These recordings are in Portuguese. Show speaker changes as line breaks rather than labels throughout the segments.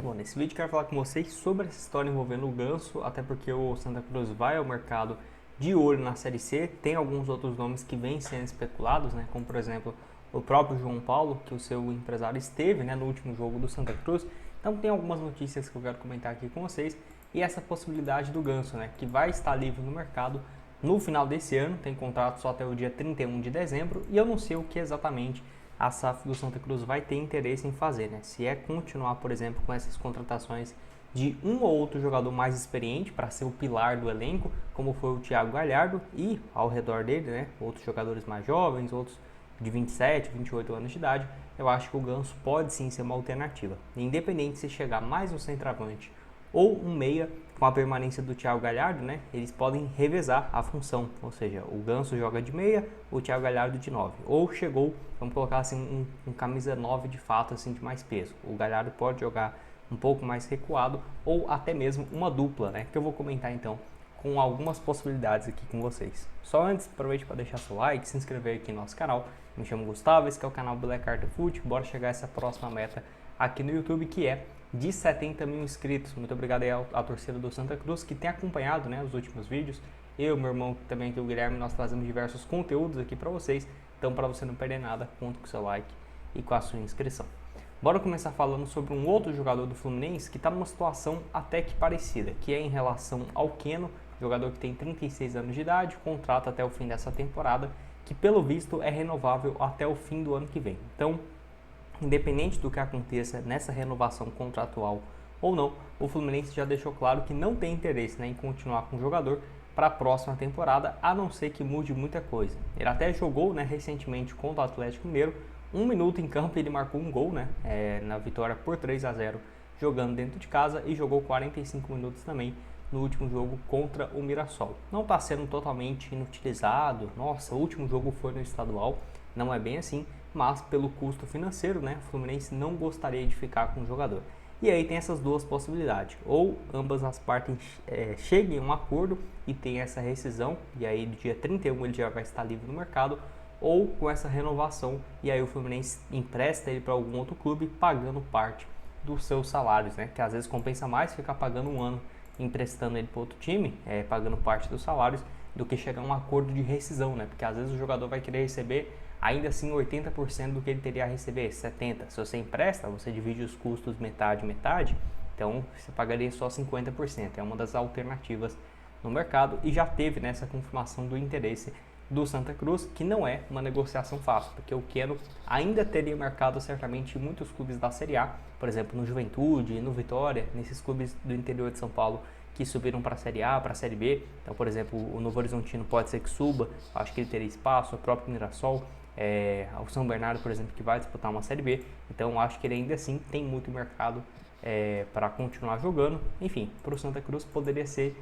Bom, nesse vídeo eu quero falar com vocês sobre essa história envolvendo o Ganso, até porque o Santa Cruz vai ao mercado de olho na Série C. Tem alguns outros nomes que vêm sendo especulados, né? Como por exemplo o próprio João Paulo, que o seu empresário esteve, né, no último jogo do Santa Cruz. Então tem algumas notícias que eu quero comentar aqui com vocês e essa possibilidade do Ganso, né, que vai estar livre no mercado no final desse ano. Tem contrato só até o dia 31 de dezembro e eu não sei o que exatamente a SAF do Santa Cruz vai ter interesse em fazer, né? Se é continuar, por exemplo, com essas contratações de um ou outro jogador mais experiente para ser o pilar do elenco, como foi o Thiago Galhardo, e ao redor dele, né, outros jogadores mais jovens, outros de 27, 28 anos de idade, eu acho que o Ganso pode sim ser uma alternativa. Independente se chegar mais um centroavante ou um meia, com a permanência do Thiago Galhardo, né, eles podem revezar a função, ou seja, o Ganso joga de meia, o Thiago Galhardo de 9, ou chegou, vamos colocar assim, um camisa 9 de fato, assim, de mais peso. O Galhardo pode jogar um pouco mais recuado, ou até mesmo uma dupla, né, que eu vou comentar então com algumas possibilidades aqui com vocês. Só antes, aproveite para deixar seu like, se inscrever aqui no nosso canal. Me chamo Gustavo, esse é o canal Black Carta Foot. Bora chegar a essa próxima meta aqui no YouTube, que é de 70 mil inscritos. Muito obrigado aí à torcida do Santa Cruz que tem acompanhado, né, os últimos vídeos. Eu, meu irmão também aqui, o Guilherme, nós trazemos diversos conteúdos aqui para vocês. Então, para você não perder nada, conto com o seu like e com a sua inscrição. Bora começar falando sobre um outro jogador do Fluminense que está numa situação até que parecida, que é em relação ao Keno, jogador que tem 36 anos de idade, contrato até o fim dessa temporada, que pelo visto é renovável até o fim do ano que vem. Então, independente do que aconteça nessa renovação contratual ou não, o Fluminense já deixou claro que não tem interesse, né, em continuar com o jogador para a próxima temporada, a não ser que mude muita coisa. Ele até jogou, né, recentemente contra o Atlético Mineiro, 1 minuto em campo ele marcou um gol, né, na vitória por 3-0, jogando dentro de casa, e jogou 45 minutos também no último jogo contra o Mirassol. Não está sendo totalmente inutilizado, nossa, o último jogo foi no estadual, não é bem assim, mas pelo custo financeiro, né, o Fluminense não gostaria de ficar com o jogador. E aí tem essas duas possibilidades, ou ambas as partes cheguem a um acordo e tem essa rescisão, e aí no dia 31 ele já vai estar livre no mercado, ou com essa renovação, e aí o Fluminense empresta ele para algum outro clube pagando parte dos seus salários, né, que às vezes compensa mais ficar pagando um ano emprestando ele para outro time, pagando parte dos salários, do que chegar a um acordo de rescisão, né? Porque às vezes o jogador vai querer receber ainda assim 80% do que ele teria a receber, 70%. Se você empresta, você divide os custos metade, metade, então você pagaria só 50%. É uma das alternativas no mercado e já teve nessa confirmação do interesse do Santa Cruz, que não é uma negociação fácil, porque o Keno ainda teria mercado certamente em muitos clubes da Série A, por exemplo, no Juventude, no Vitória, nesses clubes do interior de São Paulo que subiram para a Série A, para a Série B. Então, por exemplo, o Novo Horizontino pode ser que suba, acho que ele teria espaço, o próprio Mirassol, o São Bernardo, por exemplo, que vai disputar uma Série B. Então, acho que ele ainda assim tem muito mercado para continuar jogando. Enfim, para o Santa Cruz poderia ser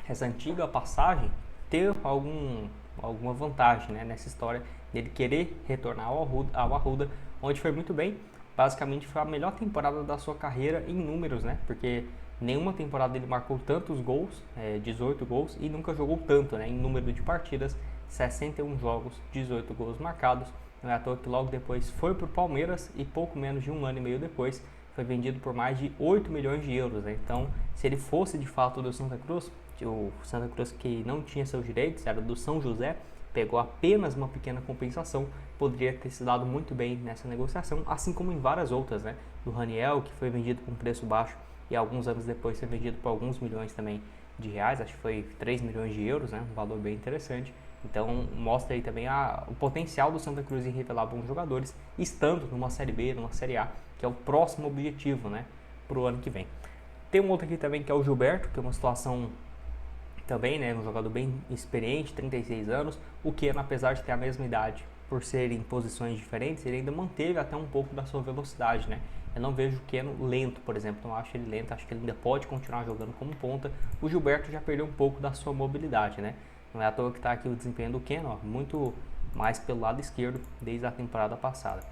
essa antiga passagem ter alguma vantagem, né, nessa história dele querer retornar ao Arruda, onde foi muito bem. Basicamente foi a melhor temporada da sua carreira em números, né, porque nenhuma temporada ele marcou tantos gols, 18 gols, e nunca jogou tanto, né, em número de partidas, 61 jogos, 18 gols marcados. Não é à toa que logo depois foi para o Palmeiras e pouco menos de um ano e meio depois foi vendido por mais de 8 milhões de euros. Né? Então, se ele fosse de fato do Santa Cruz, o Santa Cruz que não tinha seus direitos, era do São José, pegou apenas uma pequena compensação, poderia ter se dado muito bem nessa negociação, assim como em várias outras, né? Do Raniel, que foi vendido por um preço baixo e alguns anos depois foi vendido por alguns milhões também de reais, acho que foi 3 milhões de euros, né? Um valor bem interessante. Então mostra aí também o potencial do Santa Cruz em revelar bons jogadores, estando numa Série B, numa Série A, que é o próximo objetivo, né, para o ano que vem. Tem um outro aqui também que é o Gilberto, que é uma situação também, né, um jogador bem experiente, 36 anos, o Keno, apesar de ter a mesma idade, por ser em posições diferentes, ele ainda manteve até um pouco da sua velocidade, né? Eu não vejo o Keno lento, por exemplo, não acho ele lento, acho que ele ainda pode continuar jogando como ponta. O Gilberto já perdeu um pouco da sua mobilidade, né? Não é à toa que está aqui o desempenho do Keno, ó, muito mais pelo lado esquerdo desde a temporada passada.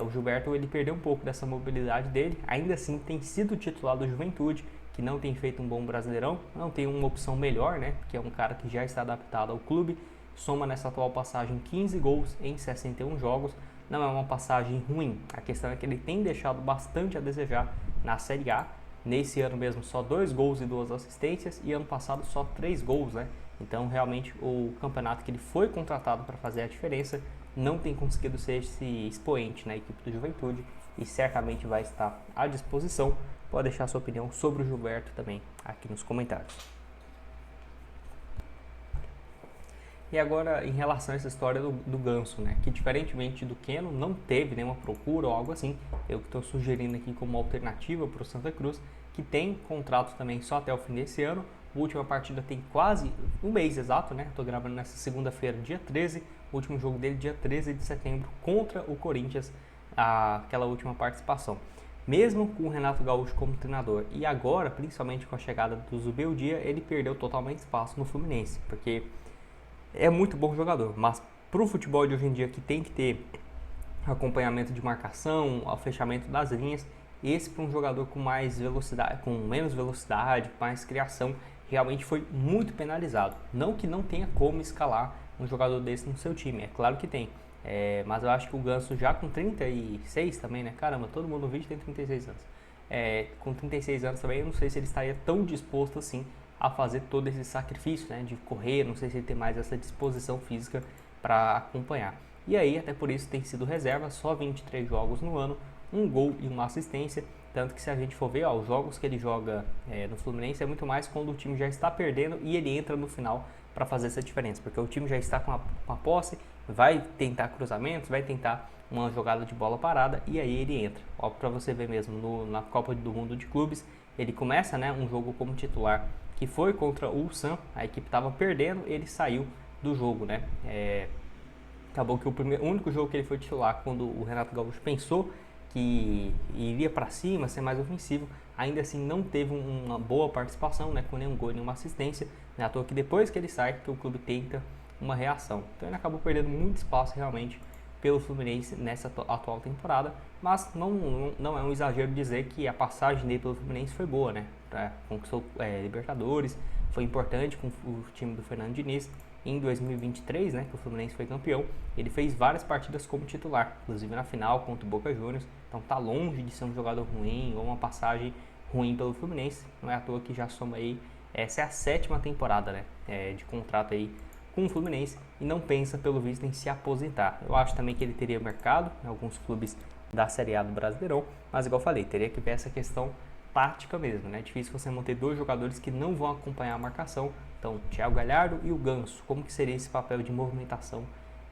O Gilberto ele perdeu um pouco dessa mobilidade dele, ainda assim tem sido titular do Juventude, que não tem feito um bom Brasileirão, não tem uma opção melhor, né? Porque é um cara que já está adaptado ao clube, soma nessa atual passagem 15 gols em 61 jogos, não é uma passagem ruim. A questão é que ele tem deixado bastante a desejar na Série A. Nesse ano mesmo só 2 gols e 2 assistências e ano passado só 3 gols, né? Então realmente o campeonato que ele foi contratado para fazer a diferença não tem conseguido ser esse expoente na equipe do Juventude e certamente vai estar à disposição. Pode deixar sua opinião sobre o Gilberto também aqui nos comentários. E agora, em relação a essa história do Ganso, né? Que diferentemente do Keno, não teve nenhuma procura ou algo assim. Eu que estou sugerindo aqui como alternativa para o Santa Cruz, que tem contrato também só até o fim desse ano. A última partida tem quase um mês exato, né? Estou gravando nessa segunda-feira, dia 13. O último jogo dele, dia 13 de setembro, contra o Corinthians, aquela última participação. Mesmo com o Renato Gaúcho como treinador e agora, principalmente com a chegada do Zubeldia, ele perdeu totalmente espaço no Fluminense, porque é muito bom jogador, mas para o futebol de hoje em dia que tem que ter acompanhamento de marcação, o fechamento das linhas, esse para um jogador com mais velocidade, com menos velocidade, com mais criação, realmente foi muito penalizado. Não que não tenha como escalar um jogador desse no seu time, é claro que tem. Mas eu acho que o Ganso já com 36 também, né? Caramba, todo mundo no vídeo tem 36 anos. Com 36 anos também, eu não sei se ele estaria tão disposto assim a fazer todo esse sacrifício, né, de correr, não sei se ele tem mais essa disposição física para acompanhar. E aí, até por isso tem sido reserva, só 23 jogos no ano, 1 gol e 1 assistência, tanto que se a gente for ver, os jogos que ele joga no Fluminense é muito mais quando o time já está perdendo e ele entra no final para fazer essa diferença, porque o time já está com a posse, vai tentar cruzamentos, vai tentar uma jogada de bola parada e aí ele entra. Ó, para você ver mesmo, na Copa do Mundo de Clubes, ele começa, né, um jogo como titular, que foi contra o Ulsan, a equipe estava perdendo, ele saiu do jogo, né? Acabou que o único jogo que ele foi titular, quando o Renato Gaúcho pensou que iria para cima, ser mais ofensivo, ainda assim não teve uma boa participação, né? Com nenhum gol e nenhuma assistência, né? À toa que depois que ele sai, que o clube tenta uma reação. Então ele acabou perdendo muito espaço realmente pelo Fluminense nessa atual temporada, mas não é um exagero dizer que a passagem dele pelo Fluminense foi boa, né? Conquistou Libertadores, foi importante com o time do Fernando Diniz. Em 2023, né, que o Fluminense foi campeão, ele fez várias partidas como titular, inclusive na final contra o Boca Juniors, então tá longe de ser um jogador ruim ou uma passagem ruim pelo Fluminense, não é à toa que já soma aí, essa é a 7ª temporada, né, de contrato aí com o Fluminense e não pensa, pelo visto, em se aposentar. Eu acho também que ele teria mercado em alguns clubes da Série A do Brasileirão, mas igual eu falei, teria que ver essa questão tática mesmo, né? É difícil você manter 2 jogadores que não vão acompanhar a marcação. Então, Thiago Galhardo e o Ganso, como que seria esse papel de movimentação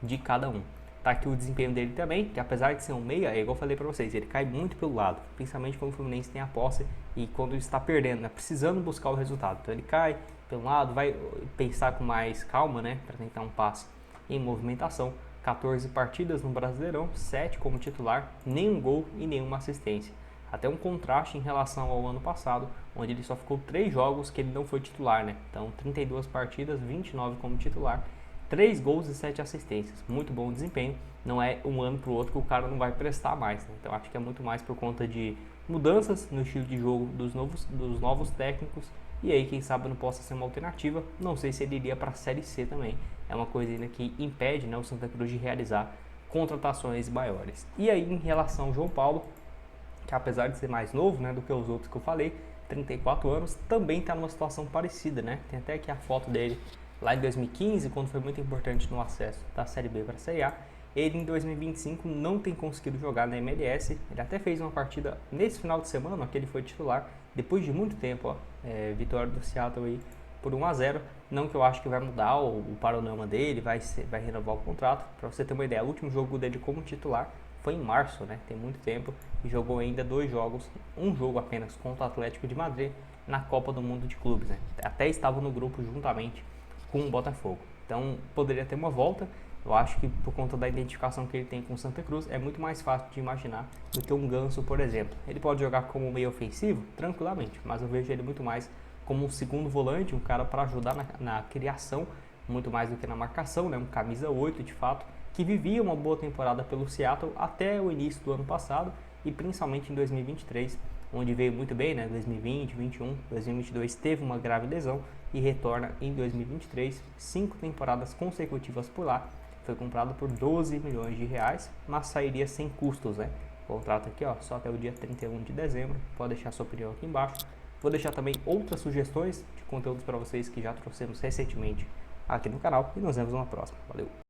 de cada um? Tá aqui o desempenho dele também, que apesar de ser um meia, igual eu falei para vocês, ele cai muito pelo lado, principalmente quando o Fluminense tem a posse e quando está perdendo, né? Precisando buscar o resultado. Então ele cai pelo lado, vai pensar com mais calma, né? Para tentar um passe em movimentação. 14 partidas no Brasileirão, 7 como titular, nenhum gol e nenhuma assistência. Até um contraste em relação ao ano passado, onde ele só ficou 3 jogos que ele não foi titular, né? Então, 32 partidas, 29 como titular, 3 gols e 7 assistências. Muito bom desempenho. Não é um ano para o outro que o cara não vai prestar mais, né? Então, acho que é muito mais por conta de mudanças no estilo de jogo dos novos técnicos. E aí, quem sabe não possa ser uma alternativa. Não sei se ele iria para a Série C também. É uma coisa ainda que impede, né, o Santa Cruz de realizar contratações maiores. E aí, em relação ao João Paulo, que apesar de ser mais novo, né, do que os outros que eu falei, 34 anos, também está numa situação parecida, né? Tem até aqui a foto dele lá em 2015, quando foi muito importante no acesso da Série B para a Série A. Ele em 2025 não tem conseguido jogar na MLS, ele até fez uma partida nesse final de semana, que ele foi titular, depois de muito tempo, vitória do Seattle aí por 1-0, não que eu acho que vai mudar o panorama dele, vai renovar o contrato. Para você ter uma ideia, o último jogo dele como titular foi em março, né? Tem muito tempo, e jogou ainda 2 jogos, um jogo apenas contra o Atlético de Madrid na Copa do Mundo de Clubes, né? Até estava no grupo juntamente com o Botafogo. Então poderia ter uma volta. Eu acho que por conta da identificação que ele tem com o Santa Cruz, é muito mais fácil de imaginar do que um Ganso, por exemplo. Ele pode jogar como meio ofensivo, tranquilamente, mas eu vejo ele muito mais como um segundo volante, um cara para ajudar na criação, muito mais do que na marcação, né? Um camisa 8 de fato, que vivia uma boa temporada pelo Seattle até o início do ano passado e principalmente em 2023, onde veio muito bem, né? 2020, 2021, 2022 teve uma grave lesão e retorna em 2023, 5 temporadas consecutivas por lá, foi comprado por 12 milhões de reais, mas sairia sem custos, né? O contrato aqui, ó, só até o dia 31 de dezembro. Pode deixar sua opinião aqui embaixo. Vou deixar também outras sugestões de conteúdos para vocês que já trouxemos recentemente aqui no canal e nos vemos numa próxima. Valeu!